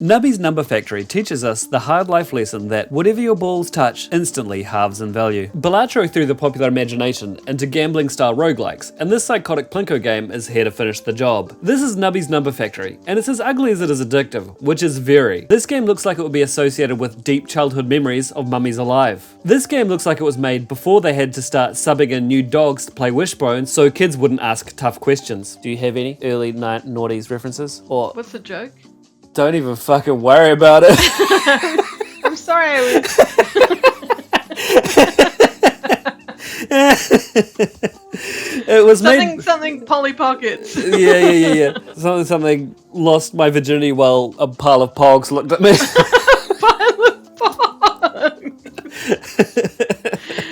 Nubby's Number Factory teaches us the hard life lesson that whatever your balls touch instantly halves in value. Balatro threw the popular imagination into gambling-style roguelikes, and this psychotic plinko game is here to finish the job. This is Nubby's Number Factory, and it's as ugly as it is addictive, which is very. This game looks like it would be associated with deep childhood memories of mummies alive. This game looks like it was made before they had to start subbing in new dogs to play Wishbone so kids wouldn't ask tough questions. Do you have any early night naughties references? Or what's the joke? Don't even fucking worry about it. I'm sorry I was... It was made... Something Polly Pockets. Yeah. Something lost my virginity while a pile of pogs looked at me. Pile of pogs.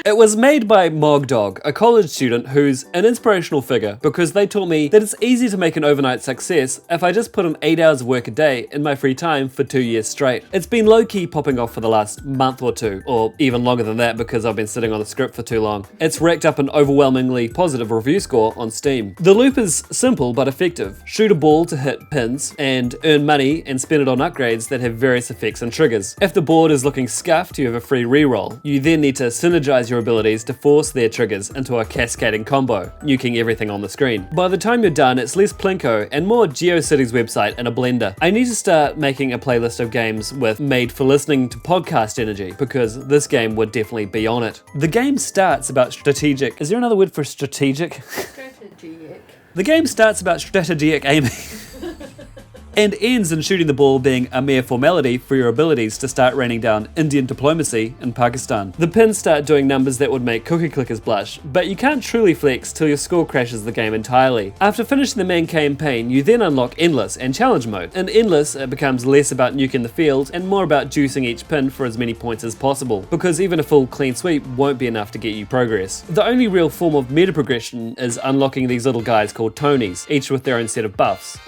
It was made by Mogdog, a college student who's an inspirational figure because they taught me that it's easy to make an overnight success if I just put in 8 hours of work a day in my free time for 2 years straight. It's been low-key popping off for the last month or two, or even longer than that because I've been sitting on the script for too long. It's racked up an overwhelmingly positive review score on Steam. The loop is simple but effective. Shoot a ball to hit pins and earn money and spend it on upgrades that have various effects and triggers. If the board is looking scuffed, you have a free reroll. You then need to synergize your abilities to force their triggers into a cascading combo, nuking everything on the screen. By the time you're done, it's less plinko and more GeoCities website in a blender. I need to start making a playlist of games with made for listening to podcast energy, because this game would definitely be on it. The game starts about strategic... Is there another word for strategic? Strategic. The game starts about strategic aiming. And ends in shooting the ball being a mere formality for your abilities to start raining down Indian diplomacy in Pakistan. The pins start doing numbers that would make cookie clickers blush, but you can't truly flex till your score crashes the game entirely. After finishing the main campaign, you then unlock Endless and Challenge Mode. In Endless, it becomes less about nuking the field and more about juicing each pin for as many points as possible, because even a full clean sweep won't be enough to get you progress. The only real form of meta progression is unlocking these little guys called Tonys, each with their own set of buffs.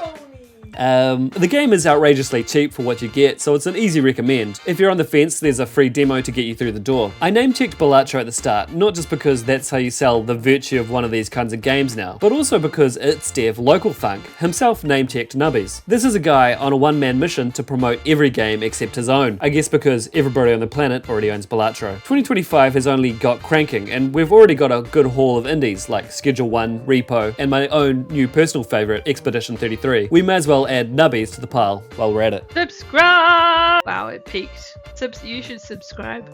The game is outrageously cheap for what you get, so it's an easy recommend. If you're on the fence, there's a free demo to get you through the door. I name-checked Balatro at the start, not just because that's how you sell the virtue of one of these kinds of games now, but also because its dev, Local Funk, himself name-checked Nubbies. This is a guy on a one-man mission to promote every game except his own, I guess because everybody on the planet already owns Balatro. 2025 has only got cranking, and we've already got a good haul of indies like Schedule 1, Repo, and my own new personal favourite, Expedition 33. We may as well add Nubbies to the pile while we're at it. Subscribe! Wow, it peaked. You should subscribe.